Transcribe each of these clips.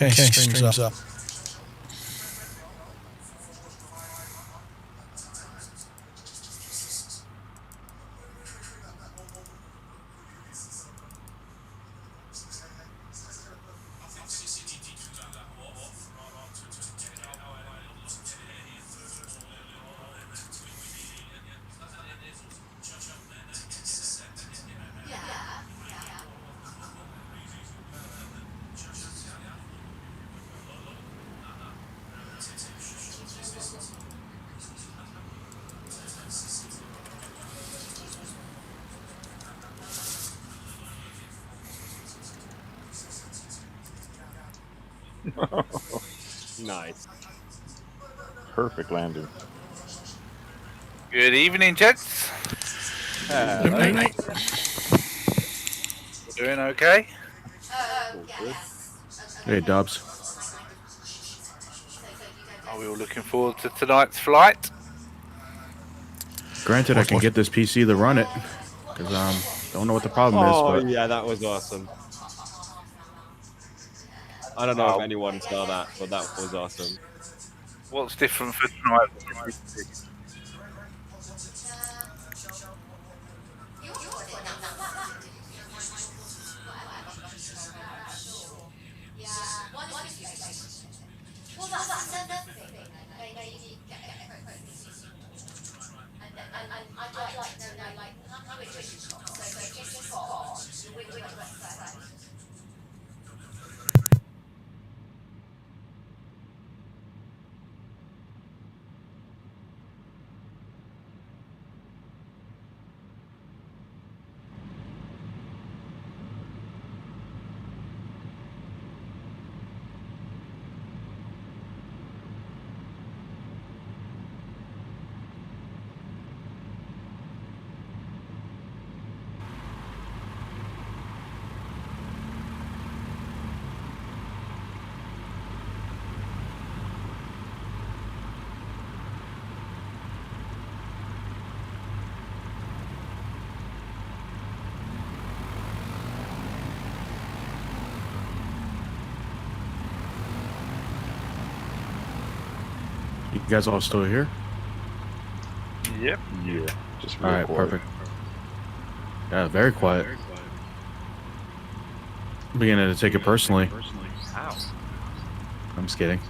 Okay, streams up. Nice. Perfect landing. Good evening, gents. Good night. Doing okay? Hey, Dubs. Are we all looking forward to tonight's flight? Granted, I can get this PC to run it because don't know what the problem is. Oh But yeah, that was awesome. I don't know if anyone saw that, but that was awesome. What's different for tonight? you guys all still here? Yep. Yeah. Just All right, perfect. Yeah, very quiet. I'm beginning to take it personally. Ow. I'm just kidding.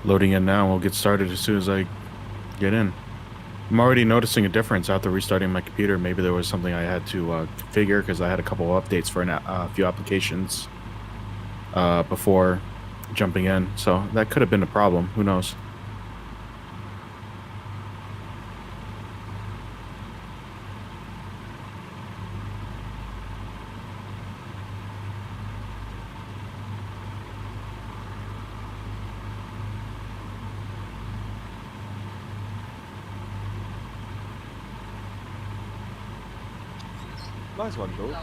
Loading in now. We'll get started as soon as I get in. I'm already noticing a difference after restarting my computer. Maybe there was something I had to configure because I had a couple of updates for a few applications before jumping in. So that could have been a problem. Who knows? Nice one, Jules.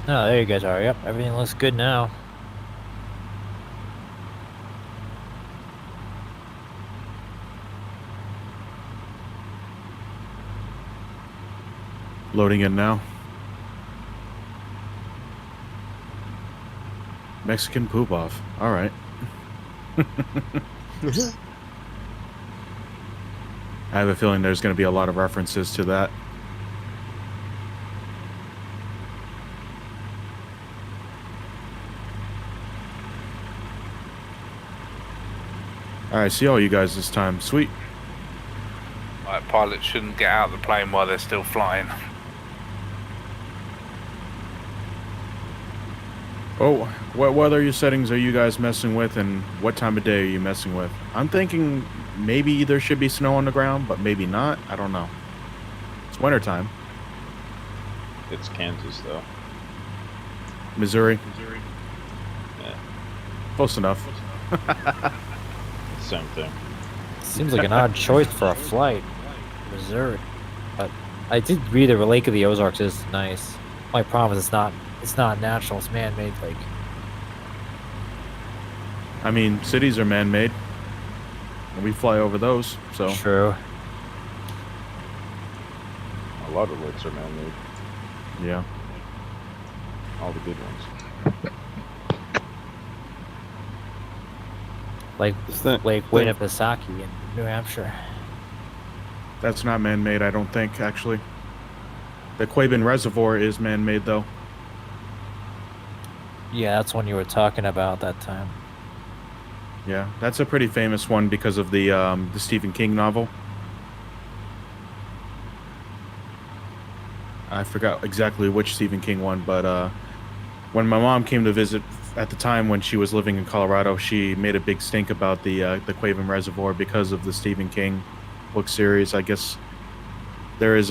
Oh, there you guys are. Yep, everything looks good now. Loading in now. Mexican poop off. All right. I have a feeling there's going to be a lot of references to that. All right, see all you guys this time. Sweet. Like, pilots shouldn't get out of the plane while they're still flying. Oh, what weather settings are you guys messing with, and what time of day are you messing with? I'm thinking maybe there should be snow on the ground, but maybe not. I don't know. It's wintertime. It's Kansas though. Missouri. Yeah, Close enough. same thing. Seems like an odd choice for a flight. Missouri. But I did read the Lake of the Ozarks is nice. My problem is it's not natural, it's man-made lake. I mean, cities are man-made. And we fly over those, so. True. A lot of lakes are man-made. Yeah. All the good ones. Like that- Lake Winnipesaukee in New Hampshire. That's not man-made, I don't think, actually. The Quabbin Reservoir is man-made, though. Yeah, that's one you were talking about that time. Yeah, that's a pretty famous one because of the Stephen King novel. I forgot exactly which Stephen King one, but when my mom came to visit at the time when she was living in Colorado, she made a big stink about the Quabbin Reservoir because of the Stephen King book series. I guess there's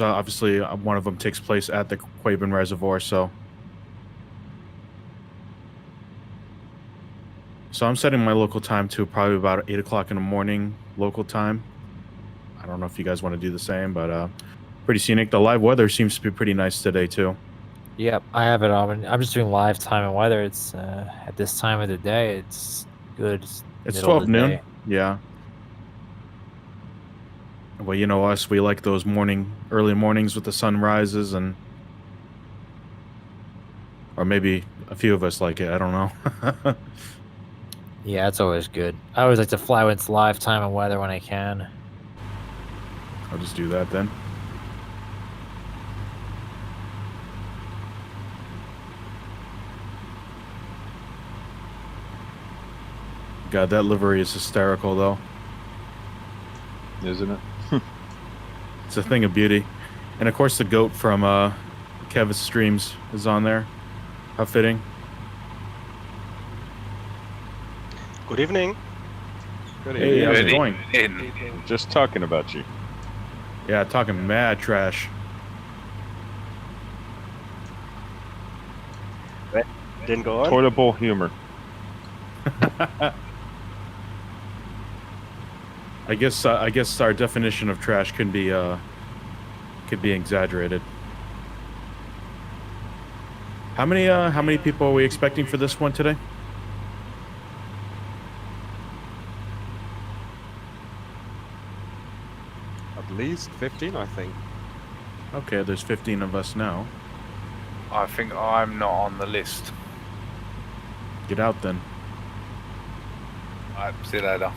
obviously one of them takes place at the Quabbin Reservoir, so I'm setting my local time to probably about 8 o'clock in the morning local time. I don't know if you guys want to do the same, but pretty scenic. The live weather seems to be pretty nice today too. Yep, I have it on. I'm just doing live time and weather. It's at this time of the day, it's good. It's middle of 12 the noon. day. Yeah. Well, you know us, we like those early mornings with the sun rises, or maybe a few of us like it. I don't know. Yeah, it's always good. I always like to fly when it's live time and weather when I can. I'll just do that then. God, that livery is hysterical, though. Isn't it? It's a thing of beauty. And of course, the goat from Kev's streams is on there. How fitting. Good evening. Good Hey, how's it Good going? evening. Just talking about you. Yeah, talking mad trash. Didn't go on. Toilet bowl humor. I guess our definition of trash could be exaggerated. How many people are we expecting for this one today? At least 15, I think. Okay, there's 15 of us now. I think I'm not on the list. Get out then. Alright, see you later.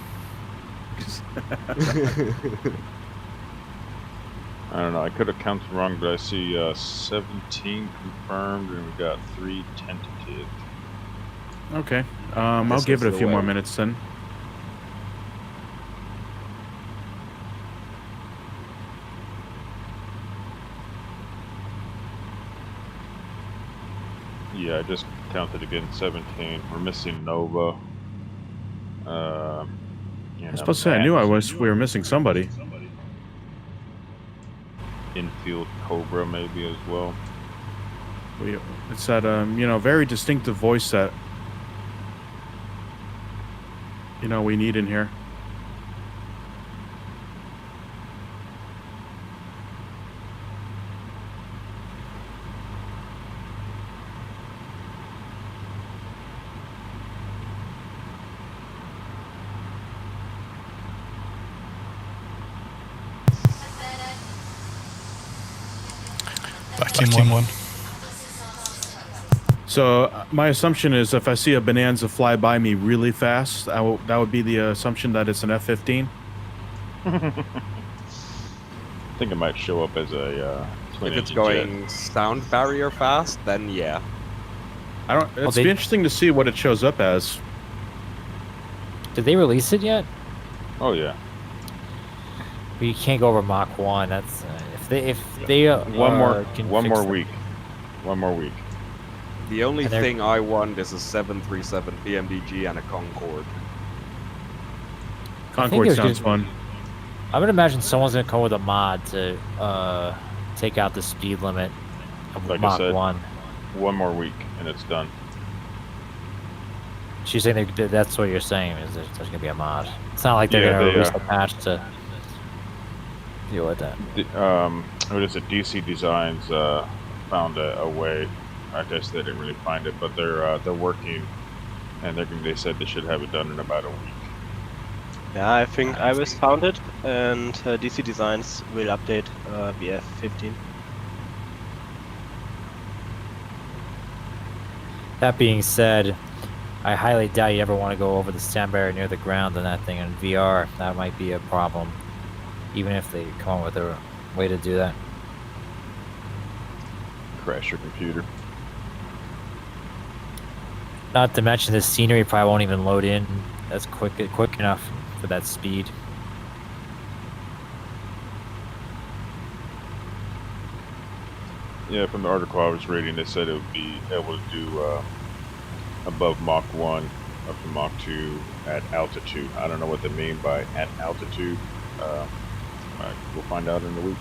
I don't know. I could have counted wrong, but I see 17 confirmed, and we got 3 tentative. Okay. I'll This give is it a the few more way. minutes then. Yeah, I just counted again. 17. We're missing Nova. I was supposed to say I knew we were missing somebody. Infield Cobra maybe as well. It's that very distinctive voice that we need in here. Back in one. So my assumption is if I see a Bonanza fly by me really fast, that would be the assumption that it's an F-15. I think it might show up as a twin If it's engine going sound barrier fast, then yeah. I don't. It'd be interesting to see what it shows up as. Did they release it yet? jet. Oh yeah. But you can't go over Mach 1. That's if they One more can one fix more the- week. One more week. The only And they're- thing I want is a 737 PMDG and a Concorde. Concorde there's sounds good- fun. I would imagine someone's gonna come with a mod to take out the speed limit of Like I Mach said. 1. One more week and it's done. She's saying that's what you're saying is there's gonna be a mod. It's not like they're Yeah, gonna they, release a patch to deal with that. What is it? DC Designs found a way. I guess they didn't really find it, but they're working, and they said they should have it done in about a week. Yeah, I think Iris found it, and DC Designs will update BF15. That being said, I highly doubt you ever want to go over the sound barrier near the ground on that thing in VR. That might be a problem, even if they come up with a way to do that. Crash your computer. Not to mention the scenery probably won't even load in. That's quick enough for that speed. Yeah, from the article I was reading, they said it would be able to do above Mach 1 up to Mach 2 at altitude. I don't know what they mean by at altitude. We'll find out in a week.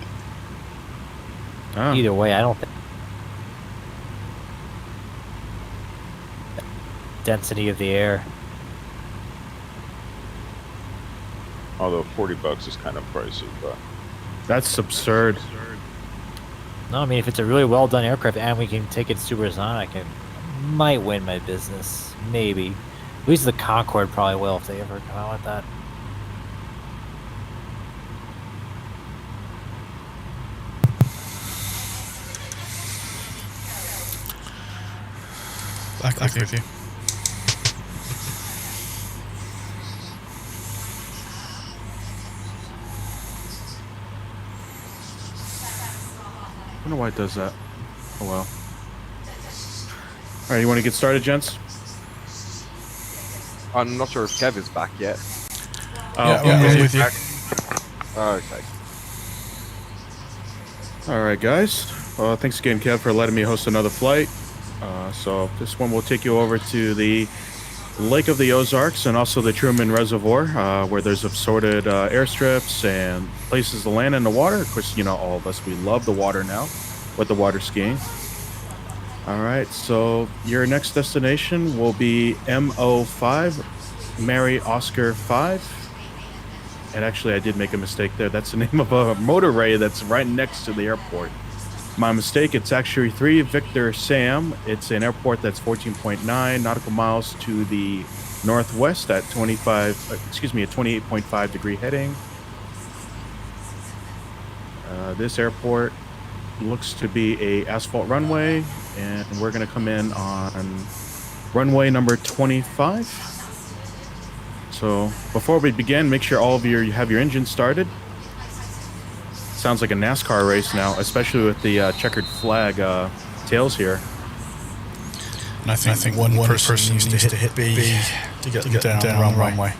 Ah. Either way, I don't think density of the air. Although $40 is kind of pricey, but That's absurd. No, I mean if it's a really well done aircraft and we can take it supersonic, it might win my business. Maybe. At least the Concorde probably will if they ever come out with that. Back with you. I don't know why it does that. Oh well. Alright, you want to get started, gents? I'm not sure if Kev is back yet. Yeah, okay. I'm with you. Okay. Alright, guys. Thanks again, Kev, for letting me host another flight. So this one will take you over to the Lake of the Ozarks and also the Truman Reservoir, where there's assorted airstrips and places to land in the water. Of course, you know, all of us, we love the water now with the water skiing. All right, so your next destination will be MO5, Mary Oscar 5. And actually, I did make a mistake there. That's the name of a motorway that's right next to the airport. My mistake, it's actually 3 Victor Sam. It's an airport that's 14.9 nautical miles to the northwest at 28.5 degree heading. This airport looks to be a asphalt runway, and we're going to come in on runway number 25. So before we begin, make sure all of you have your engines started. Sounds like a NASCAR race now, especially with the checkered flag tails here. And I think one person needs to hit B to get down the runway.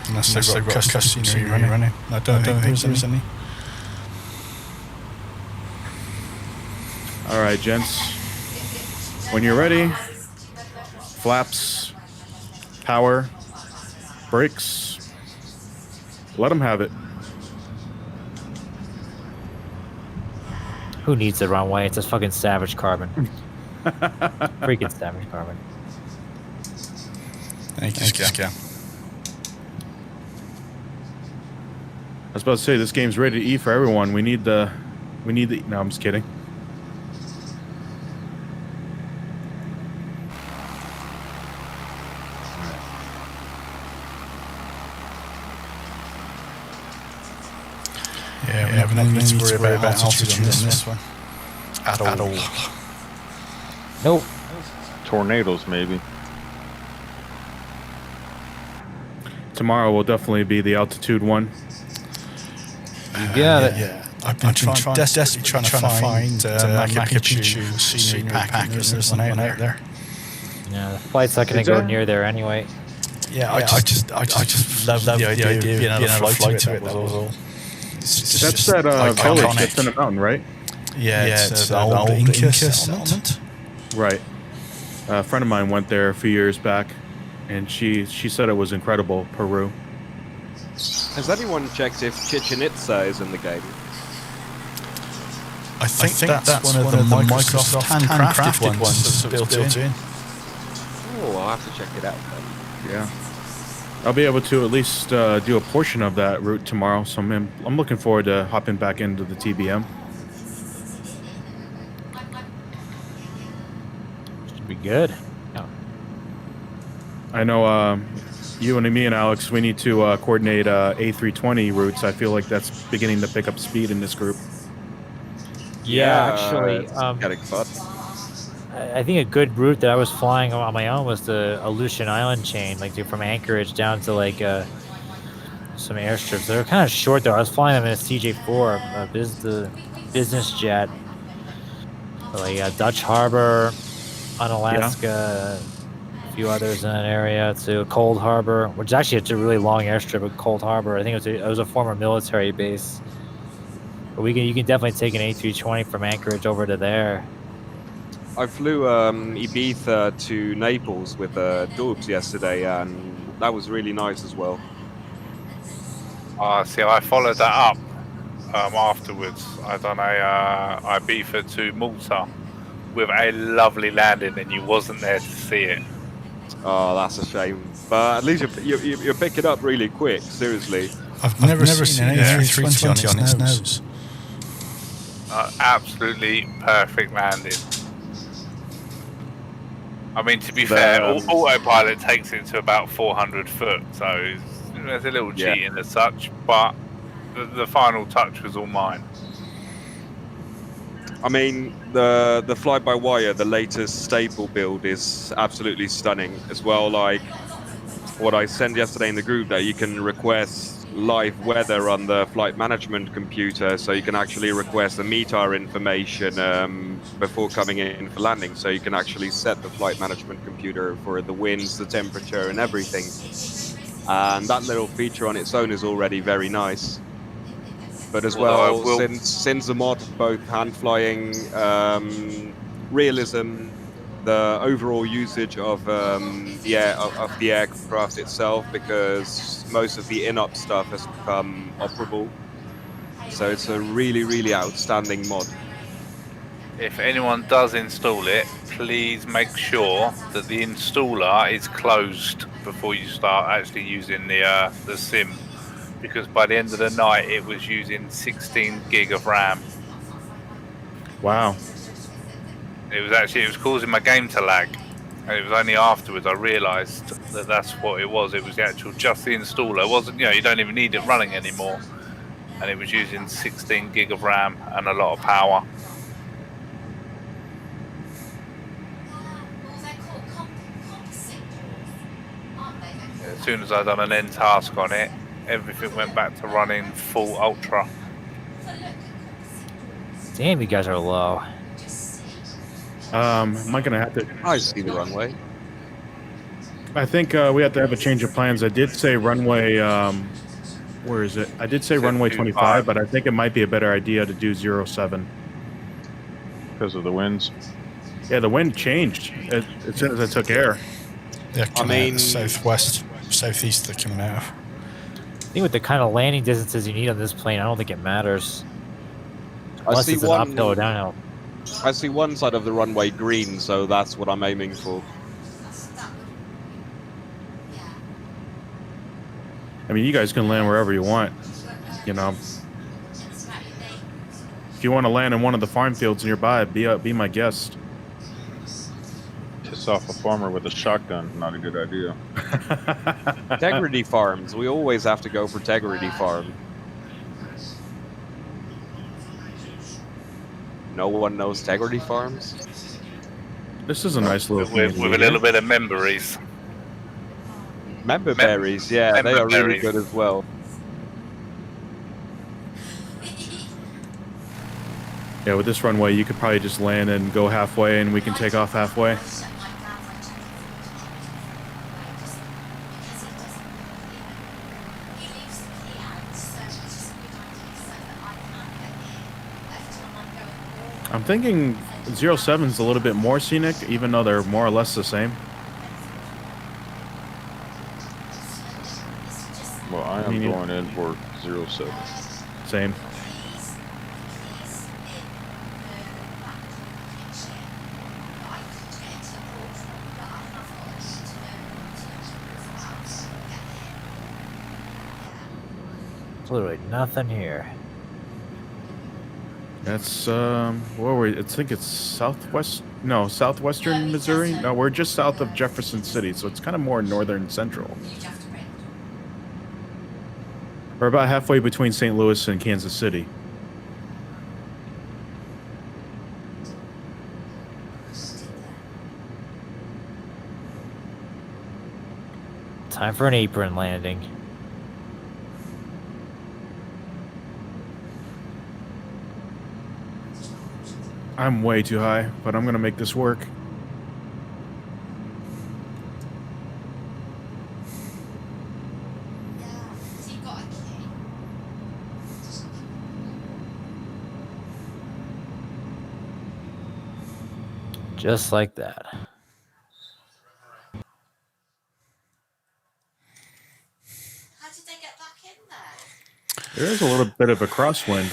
Unless they've got custom scenery running. I don't think there's any. All right, gents. When you're ready, flaps, power, brakes, let them have it. Who needs the runway? It's a fucking Savage Carbon. Freaking Savage Carbon. Thank you, Scout. I was about to say, this game's rated E for everyone. We need the, no, I'm just kidding. Yeah, we have no need to worry about altitude on this one. at all. Nope. Tornadoes, maybe. Tomorrow will definitely be the altitude one. You got it. Yeah. I've been desperately trying to find Machu Picchu scenery pack. There's one out there. Yeah, the flight's not going to go near there anyway. Yeah, I just love the idea of being able to fly to it. That was all. That's that village that's in the mountain, right? Yeah, it's an old Inca settlement. Right. A friend of mine went there a few years back, and she said it was incredible. Peru. Has anyone checked if Chichen Itza is in the game? I think that's one of the Microsoft handcrafted ones that's built in. Oh, I'll have to check it out then. Yeah. I'll be able to at least do a portion of that route tomorrow, so I'm looking forward to hopping back into the TBM. Should be good. Yeah. I know you and me and Alex, we need to coordinate A320 routes. I feel like that's beginning to pick up speed in this group. Yeah, actually, getting fun. I think a good route that I was flying on my own was the Aleutian Island chain, like from Anchorage down to like some airstrips. They were kind of short though. I was flying them in a CJ4, the business jet, like Dutch Harbor, Unalaska, a few others in that area, to Cold Harbor, which is actually it's a really long airstrip at Cold Harbor. I think it was a former military base. But you can definitely take an A320 from Anchorage over to there. I flew Ibiza to Naples with Doobs yesterday, and that was really nice as well. See, I followed that up afterwards. I done a Ibiza to Malta with a lovely landing, and you wasn't there to see it. Oh, that's a shame. But at least you're picking up really quick, seriously. I've never seen an A320 on its nose. Absolutely perfect landing. I mean, to be fair, autopilot takes it to about 400 foot, so there's a little cheating as such, but the final touch was all mine. I mean, the fly-by-wire, the latest staple build is absolutely stunning as well. Like what I sent yesterday in the group, that you can request live weather on the flight management computer, so you can actually request the METAR information before coming in for landing, so you can actually set the flight management computer for the winds, the temperature and everything. And that little feature on its own is already very nice. But as well, since the mod, both hand flying, realism, the overall usage of the aircraft itself, because most of the in-op stuff has become operable. So it's a really, really outstanding mod. If anyone does install it, please make sure that the installer is closed before you start actually using the sim, because by the end of the night it was using 16 gig of RAM. Wow. It was causing my game to lag, and it was only afterwards I realised that that's what it was. It was just the installer. It wasn't, you don't even need it running anymore, and it was using 16 gig of RAM and a lot of power. As soon as I done an end task on it, everything went back to running full ultra. Damn, you guys are low. Am I gonna have to? I see the runway. I think we have to have a change of plans. I did say runway. Where is it? I did say runway 25, but I think it might be a better idea to do 07. Because of the winds. Yeah, the wind changed as soon as I took air. Yeah, I mean, southwest, southeast they're coming out of. I think with the kind of landing distances you need on this plane, I don't think it matters. Unless it's an uphill or downhill. I see one side of the runway green, so that's what I'm aiming for. I mean, you guys can land wherever you want, If you want to land in one of the farm fields nearby, be my guest. Piss off a farmer with a shotgun, not a good idea. Integrity farms. We always have to go for Integrity Farm. No one knows Tegrity Farms. This is a nice little with community a little here. bit of memories. Member berries, yeah, member they are really berries. good as well. Yeah, with this runway, you could probably just land and go halfway, and we can take off halfway. I'm thinking 07's a little bit more scenic, even though they're more or less the same. Well, I am going in for 07. Same. Literally nothing here. That's where were we? I think it's southwestern Missouri. No, we're just south of Jefferson City, so it's kind of more northern central. We're about halfway between St. Louis and Kansas City. Time for an apron landing. I'm way too high, but I'm gonna make this work. Just like that. How did they get back in there? There is a little bit of a crosswind.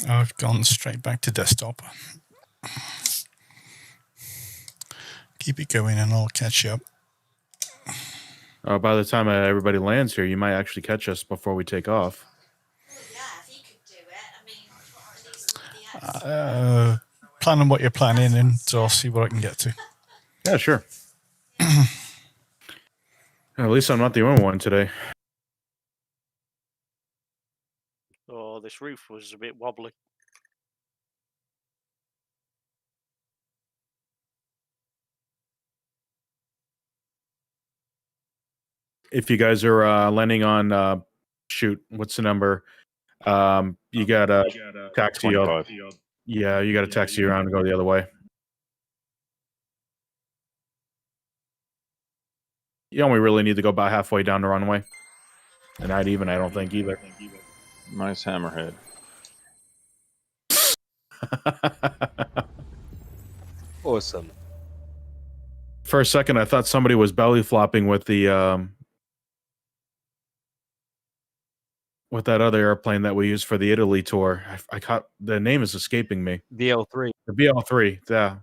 I've gone straight back to desktop. Keep it going and I'll catch you up. By the time everybody lands here, you might actually catch us before we take off. Well, yeah, if you could do it. I mean, at least Plan on what you're planning and so I'll see what I can get to. Yeah, sure. At least I'm not the only one today. Oh, this roof was a bit wobbly. If you guys are landing on, shoot, what's the number? You got a taxi. 25. Yeah, you got to taxi around and go the other way. You only really need to go about halfway down the runway. And not even, I don't think, either. Nice hammerhead. Awesome. For a second, I thought somebody was belly flopping with the with that other airplane that we used for the Italy tour. I caught the name is escaping me. VL3. The VL3. Yeah.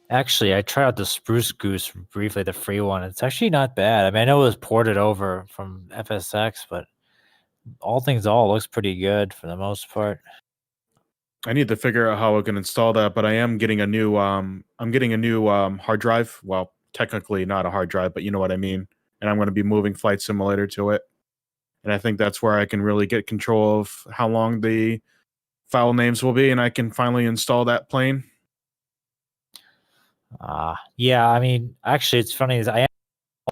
Actually, I tried out the Spruce Goose briefly, the free one. It's actually not bad. I mean, I know it was ported over from FSX, but all things all, it looks pretty good for the most part. I need to figure out how I can install that, but I am getting a new hard drive. Well, technically not a hard drive, but you know what I mean. And I'm going to be moving Flight Simulator to it. And I think that's where I can really get control of how long the file names will be, and I can finally install that plane. Yeah, I mean, actually, it's funny is I have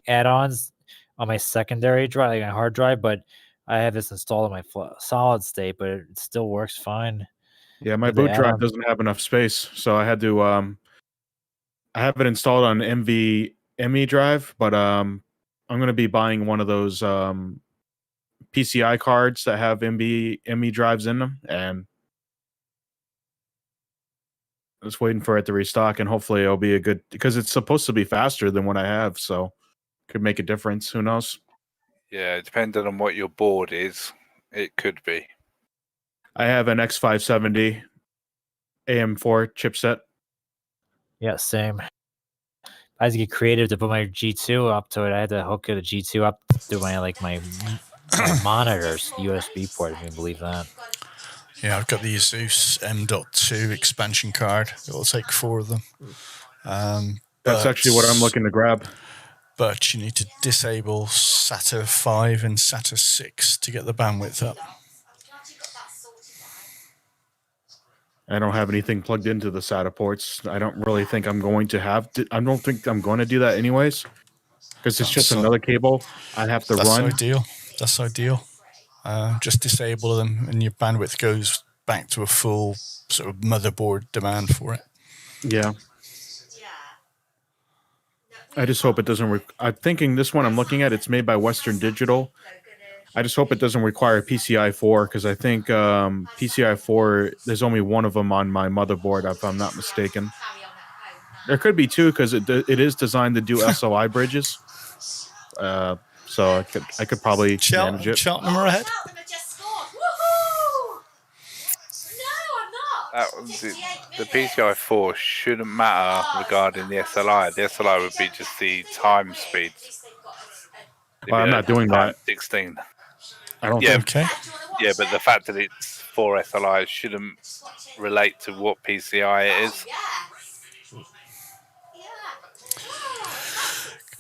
add-ons on my secondary drive, like my hard drive, but I have this installed in my solid state, but it still works fine. Yeah, my boot drive doesn't have enough space, so I had to I have it installed on NVMe drive, but I'm going to be buying one of those PCI cards that have NVMe drives in them, and just waiting for it to restock, and hopefully it'll be a good, because it's supposed to be faster than what I have, so could make a difference. Who knows? Yeah, depending on what your board is, it could be. I have an X570 AM4 chipset. Yeah, same. I had to get creative to put my G2 up to it. I had to hook the G2 up to my monitors, USB port, if you can believe that. Yeah, I've got the Asus M.2 expansion card. It'll take 4 of them. That's actually what I'm looking to grab. But you need to disable SATA 5 and SATA 6 to get the bandwidth up. I don't have anything plugged into the SATA ports. I don't really think I'm going to have to. I don't think I'm going to do that anyways, because it's just another cable I have to That's run. ideal. That's ideal. Just disable them, and your bandwidth goes back to a full sort of motherboard demand for it. Yeah. I just hope it doesn't. I'm thinking this one I'm looking at. It's made by Western Digital. I just hope it doesn't require PCI 4 because I think PCI 4. There's only one of them on my motherboard, if I'm not mistaken. There could be two because it is designed to do SOI bridges. So I could probably manage it. Cheltenham are ahead. The PCI 4 shouldn't matter regarding the SLI. The SLI would be just the time speeds. Well, I'm not doing that. 16. I don't think. Okay. Yeah, but the fact that it's 4 SLIs shouldn't relate to what PCI it is.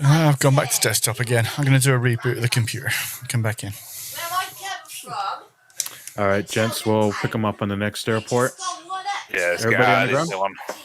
I've gone back to desktop again. I'm going to do a reboot of the computer. Come back in. All right, gents, we'll pick them up on the next airport. Yeah, let's Everybody get on out the of this ground? one.